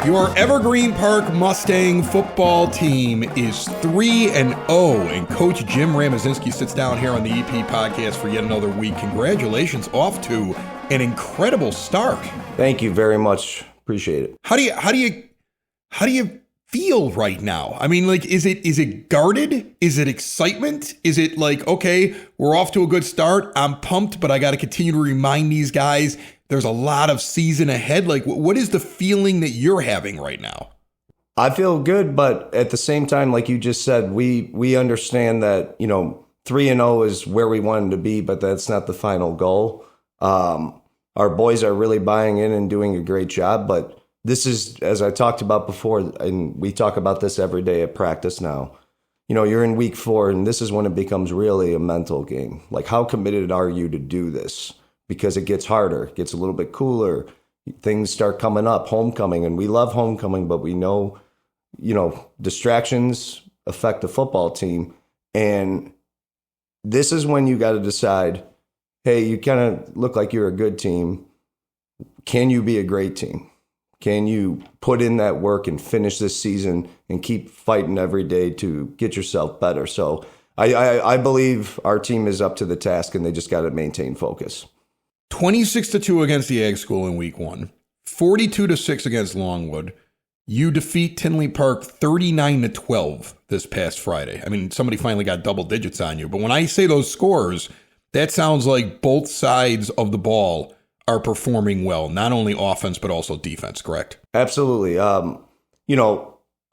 Your Evergreen Park Mustang football team is 3-0, and Coach Jim Ramazinski sits down here on the EP podcast for yet another week. Congratulations, off to an incredible start. Thank you very much. Appreciate it. How do you feel right now? I mean, like, is it guarded? Is it excitement? Is it like, okay, we're off to a good start, I'm pumped, but I got to continue to remind these guys there's a lot of season ahead? Like, what is the feeling that you're having right now? I feel good, but at the same time, like you just said, we understand that, 3-0 is where we wanted to be, but that's not the final goal. Our boys are really buying in and doing a great job, but this is, as I talked about before, and we talk about this every day at practice now, you're in week 4, and this is when it becomes really a mental game. Like, how committed are you to do this? Because it gets harder, it gets a little bit cooler, things start coming up, homecoming, and we love homecoming, but we know, distractions affect the football team. And this is when you got to decide, hey, you kind of look like you're a good team. Can you be a great team? Can you put in that work and finish this season and keep fighting every day to get yourself better? So I believe our team is up to the task, and they just got to maintain focus. 26-2 against the Ag School in week 1, 42-6 against Longwood. You defeat Tinley Park 39-12 this past Friday. I mean, somebody finally got double digits on you. But when I say those scores, that sounds like both sides of the ball are performing well, not only offense, but also defense, correct? Absolutely. Our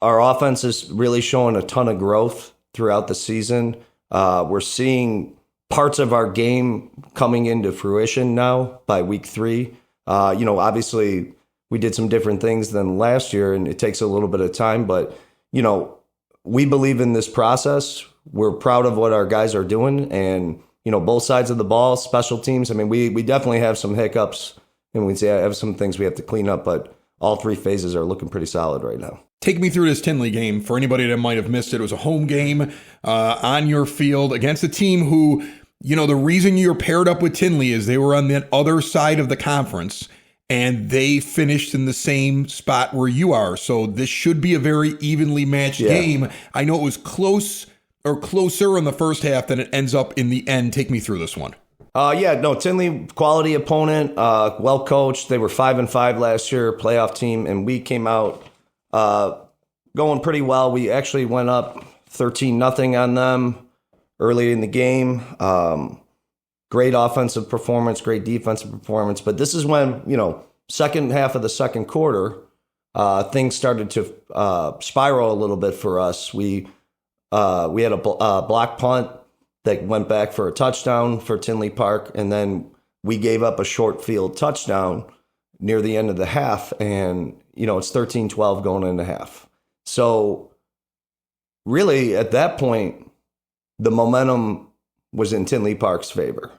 offense is really showing a ton of growth throughout the season. We're seeing parts of our game coming into fruition now by week 3. Obviously we did some different things than last year, and it takes a little bit of time, but, we believe in this process. We're proud of what our guys are doing, and, both sides of the ball, special teams. I mean, we definitely have some hiccups, and we'd say I have some things we have to clean up, but all 3 phases are looking pretty solid right now. Take me through this Tinley game. For anybody that might have missed it, it was a home game on your field against a team who, the reason you're paired up with Tinley is they were on the other side of the conference, and they finished in the same spot where you are. So this should be a very evenly matched game. I know it was close or closer in the first half than it ends up in the end. Take me through this one. Tinley, quality opponent, well coached. They were 5-5 last year, playoff team, and we came out going pretty well. We actually went up 13-0 on them early in the game. Great offensive performance, great defensive performance. But this is when, second half of the second quarter, things started to spiral a little bit for us. We had a block punt that went back for a touchdown for Tinley Park, and then we gave up a short field touchdown near the end of the half, and, it's 13-12 going into half. So really, at that point, the momentum was in Tinley Park's favor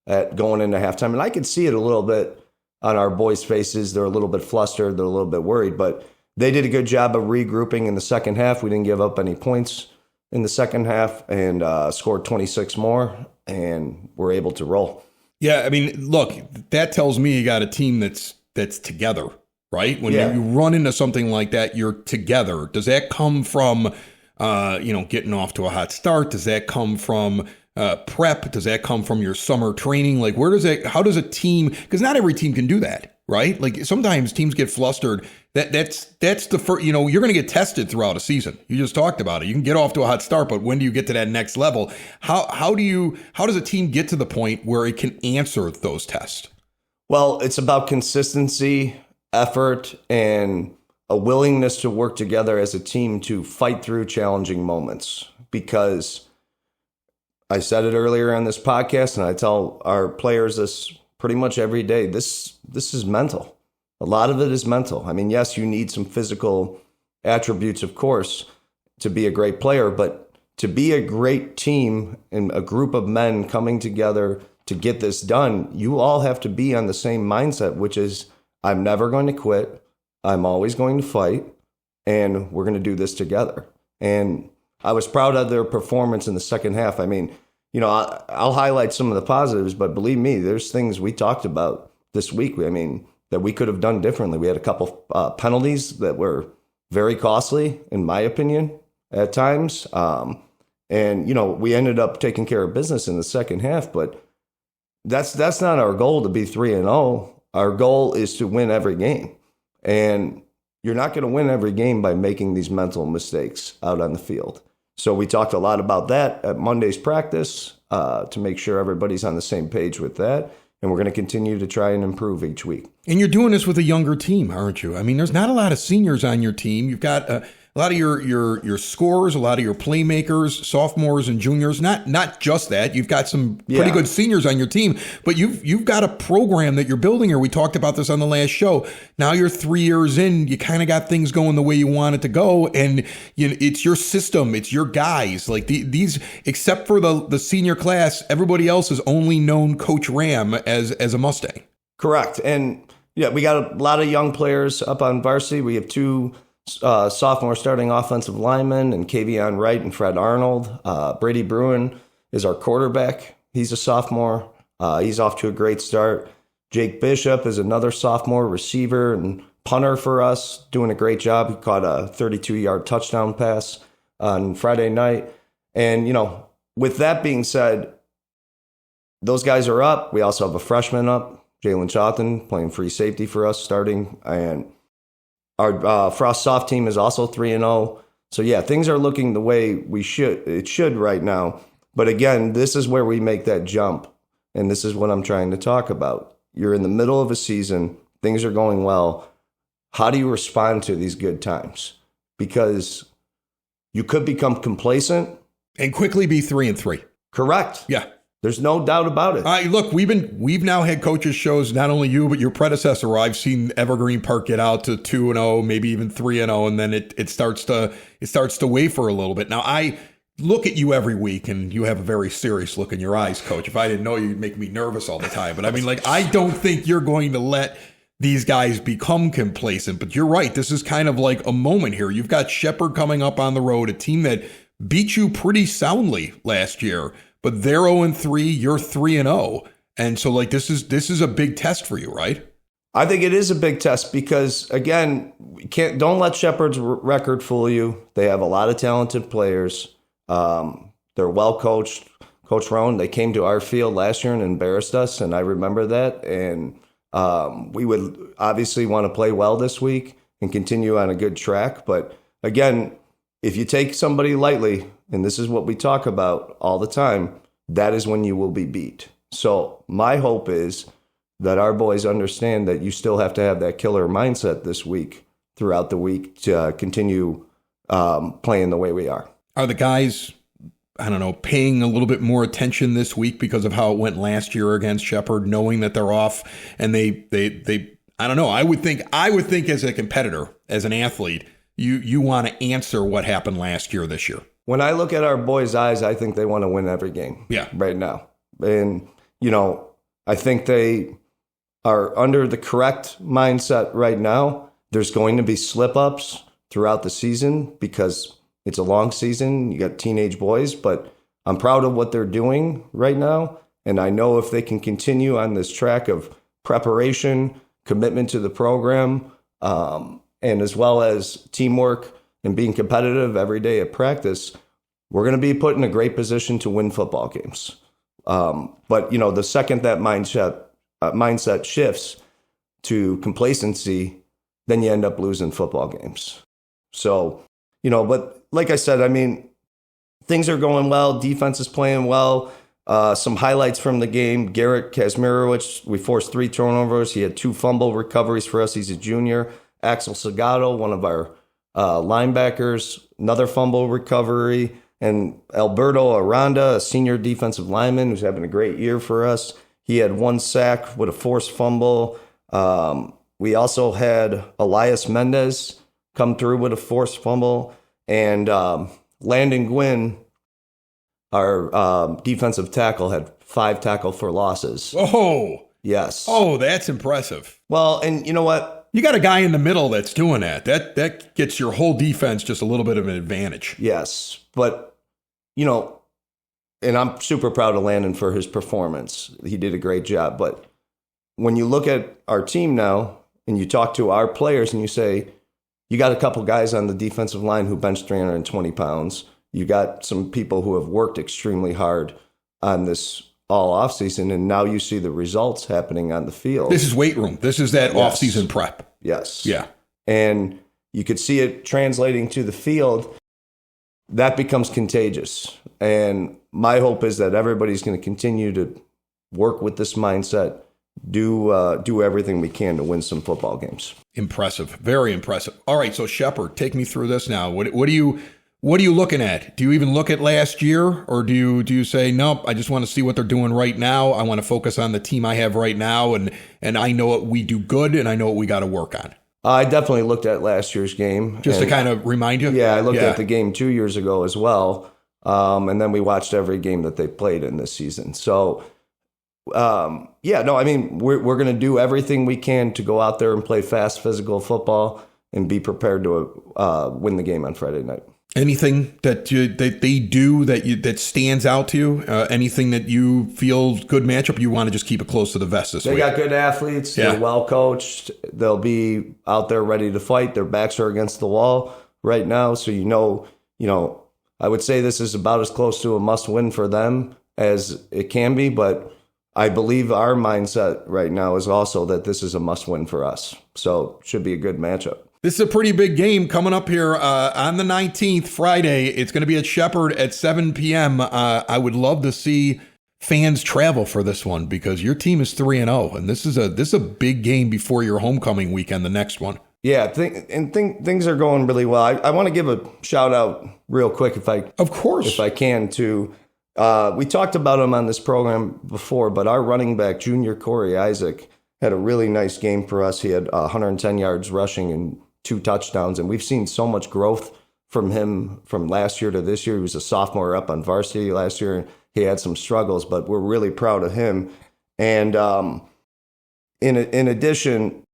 at going into halftime. And I could see it a little bit on our boys' faces. They're a little bit flustered. They're a little bit worried. But they did a good job of regrouping in the second half. We didn't give up any points in the second half and scored 26 more, and were able to roll. Yeah, I mean, look, that tells me you got a team that's together, right? When you run into something like that, you're together. Does that come from getting off to a hot start? Does that come from prep? Does that come from your summer training? Like, how does a team, because not every team can do that, right? Like, sometimes teams get flustered. That's the first, you're going to get tested throughout a season. You just talked about it. You can get off to a hot start, but when do you get to that next level? How does a team get to the point where it can answer those tests? Well, it's about consistency, effort, and a willingness to work together as a team to fight through challenging moments. Because I said it earlier on this podcast, and I tell our players this pretty much every day, this is mental. A lot of it is mental. I mean, yes, you need some physical attributes, of course, to be a great player, but to be a great team and a group of men coming together to get this done, you all have to be on the same mindset, which is, I'm never going to quit. I'm always going to fight, and we're going to do this together. And I was proud of their performance in the second half. I mean, I'll highlight some of the positives, but believe me, there's things we talked about this week. I mean, that we could have done differently. We had a couple penalties that were very costly, in my opinion, at times. And, we ended up taking care of business in the second half, but that's not our goal to be 3-0. Our goal is to win every game. And you're not going to win every game by making these mental mistakes out on the field. So we talked a lot about that at Monday's practice to make sure everybody's on the same page with that. And we're going to continue to try and improve each week. And you're doing this with a younger team, aren't you? I mean, there's not a lot of seniors on your team. You've got a lot of your scorers, a lot of your playmakers, sophomores and juniors. Not just that. You've got some pretty good seniors on your team, but you've got a program that you're building here. We talked about this on the last show. Now you're 3 years in. You kind of got things going the way you want it to go, and it's your system. It's your guys. Like these, except for the senior class, everybody else has only known Coach Ram as a Mustang. Correct. And we got a lot of young players up on varsity. We have 2 sophomore starting offensive linemen, and Kavion Wright and Fred Arnold. Brady Bruin is our quarterback. He's a sophomore. He's off to a great start. Jake Bishop is another sophomore receiver and punter for us, doing a great job. He caught a 32-yard touchdown pass on Friday night. And, with that being said, those guys are up. We also have a freshman up, Jalen Chawton, playing free safety for us starting. And our Frost Soft team is also 3-0. So, things are looking the way it should right now. But again, this is where we make that jump. And this is what I'm trying to talk about. You're in the middle of a season. Things are going well. How do you respond to these good times? Because you could become complacent. And quickly be 3-3. Correct. Yeah. There's no doubt about it. Look, we've now had coaches shows, not only you, but your predecessor. I've seen Evergreen Park get out to 2-0, maybe even 3-0, and then it starts to waver a little bit. Now, I look at you every week, and you have a very serious look in your eyes, Coach. If I didn't know you, you'd make me nervous all the time. But I mean, I don't think you're going to let these guys become complacent. But you're right. This is kind of like a moment here. You've got Shepard coming up on the road, a team that beat you pretty soundly last year. But they're 0-3, you're 3-0. And so this is a big test for you, right? I think it is a big test because, again, don't let Shepard's record fool you. They have a lot of talented players. They're well coached. Coach Roan, they came to our field last year and embarrassed us, and I remember that. And we would obviously want to play well this week and continue on a good track. But again, if you take somebody lightly, and this is what we talk about all the time, that is when you will be beat. So my hope is that our boys understand that you still have to have that killer mindset this week, throughout the week, to continue playing the way we are. Are the guys, paying a little bit more attention this week because of how it went last year against Shepard, knowing that they're off, and they I don't know. I would think as a competitor, as an athlete, you want to answer what happened last year this year. When I look at our boys' eyes, I think they want to win every game right now. And, I think they are under the correct mindset right now. There's going to be slip-ups throughout the season because it's a long season. You got teenage boys, but I'm proud of what they're doing right now. And I know if they can continue on this track of preparation, commitment to the program, and as well as teamwork and being competitive every day at practice, we're going to be put in a great position to win football games. But, the second that mindset shifts to complacency, then you end up losing football games. So, but like I said, things are going well. Defense is playing well. Some highlights from the game: Garrett Kazmirowicz, we forced 3 turnovers. He had 2 fumble recoveries for us. He's a junior. Axel Sagato, one of our linebackers, another fumble recovery. And Alberto Aranda, a senior defensive lineman who's having a great year for us. He had 1 sack with a forced fumble. We also had Elias Mendez come through with a forced fumble. And Landon Gwynn, our defensive tackle, had 5 tackle for losses. Oh, yes. Oh, that's impressive. Well, and you know what? You got a guy in the middle that's doing that. That gets your whole defense just a little bit of an advantage. Yes, but, and I'm super proud of Landon for his performance. He did a great job. But when you look at our team now and you talk to our players and you say, you got a couple guys on the defensive line who bench 320 pounds. You got some people who have worked extremely hard on this all offseason, and now you see the results happening on the field. This is weight room. This is that offseason prep. Yes. Yeah. And you could see it translating to the field. That becomes contagious. And my hope is that everybody's going to continue to work with this mindset, do everything we can to win some football games. Impressive. Very impressive. All right, so Shepard, take me through this now. What are you looking at? Do you even look at last year, or do you say, nope, I just want to see what they're doing right now. I want to focus on the team I have right now, and I know what we do good, and I know what we got to work on. I definitely looked at last year's game. Just to kind of remind you? Yeah, I looked at the game 2 years ago as well, and then we watched every game that they played in this season. So, we're going to do everything we can to go out there and play fast, physical football and be prepared to win the game on Friday night. Anything that they do that stands out to you? Anything that you feel good matchup? You want to just keep it close to the vest this week? They got good athletes. Yeah. They're well coached. They'll be out there ready to fight. Their backs are against the wall right now. So, I would say this is about as close to a must win for them as it can be. But I believe our mindset right now is also that this is a must win for us. So it should be a good matchup. This is a pretty big game coming up here on the 19th, Friday. It's going to be at Shepard at 7 p.m. I would love to see fans travel for this one because your team is 3-0, and this is a big game before your homecoming weekend, the next one. Yeah, things are going really well. I want to give a shout out real quick if I can to. We talked about him on this program before, but our running back, junior Corey Isaac, had a really nice game for us. He had 110 yards rushing and 2 touchdowns, and we've seen so much growth from him from last year to this year. He was a sophomore up on varsity last year, and he had some struggles, but we're really proud of him. And in addition,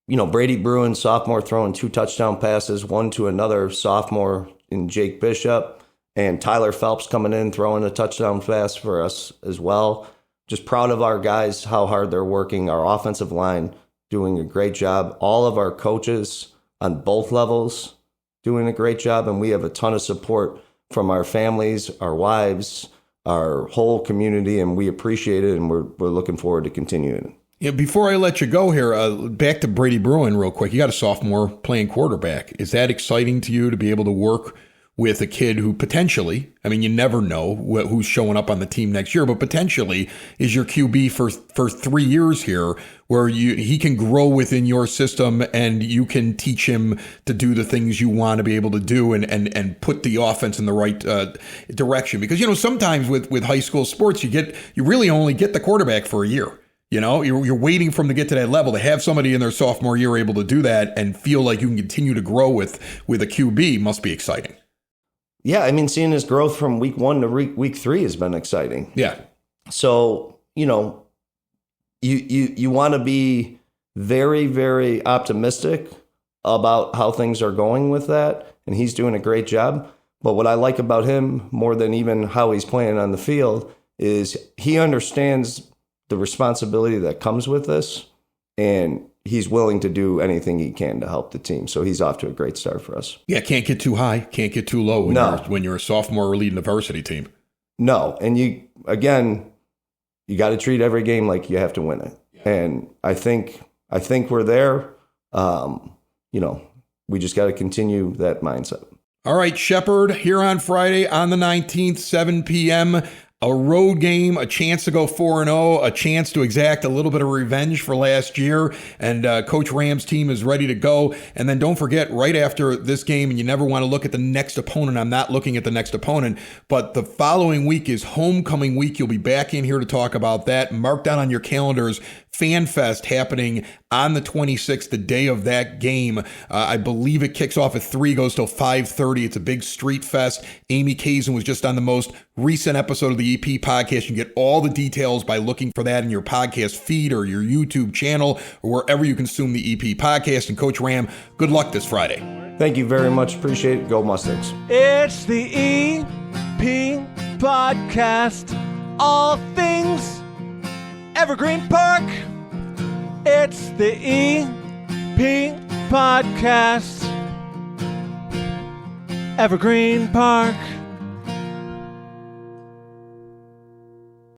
Brady Bruin, sophomore, throwing 2 touchdown passes, one to another sophomore in Jake Bishop, and Tyler Phelps coming in, throwing a touchdown pass for us as well. Just proud of our guys, how hard they're working. Our offensive line doing a great job. All of our coaches on both levels doing a great job. And we have a ton of support from our families, our wives, our whole community, and we appreciate it. And we're looking forward to continuing it. Yeah, before I let you go here, back to Brady Bruin real quick. You got a sophomore playing quarterback. Is that exciting to you to be able to work with a kid who potentially, you never know who's showing up on the team next year, but potentially is your QB for 3 years here, where he can grow within your system and you can teach him to do the things you want to be able to do and put the offense in the right direction. Because, sometimes with high school sports, you really only get the quarterback for a year. You're waiting for them to get to that level. To have somebody in their sophomore year able to do that and feel like you can continue to grow with a QB must be exciting. Yeah, seeing his growth from week 1 to week 3 has been exciting. Yeah. So, you want to be very, very optimistic about how things are going with that, and he's doing a great job. But what I like about him more than even how he's playing on the field is he understands the responsibility that comes with this, and he's willing to do anything he can to help the team. So he's off to a great start for us. Yeah, can't get too high, can't get too low when you're a sophomore or leading a varsity team. No, and you got to treat every game like you have to win it. Yeah. And I think we're there. We just got to continue that mindset. All right, Shepard, here on Friday on the 19th, 7 p.m., a road game, a chance to go 4-0, a chance to exact a little bit of revenge for last year. And Coach Ram's team is ready to go. And then don't forget, right after this game, and you never want to look at the next opponent. I'm not looking at the next opponent, but the following week is homecoming week. You'll be back in here to talk about that. Mark down on your calendars, Fan Fest happening on the 26th, the day of that game. I believe it kicks off at 3, goes till 5:30. It's a big street fest. Amy Kazin was just on the most recent episode of the EP podcast. You can get all the details by looking for that in your podcast feed or your YouTube channel or wherever you consume the EP podcast. And Coach Ram, good luck this Friday. Thank you very much. Appreciate it. Go Mustangs. It's the EP podcast. All things Evergreen Park. It's the EP Podcast. Evergreen Park.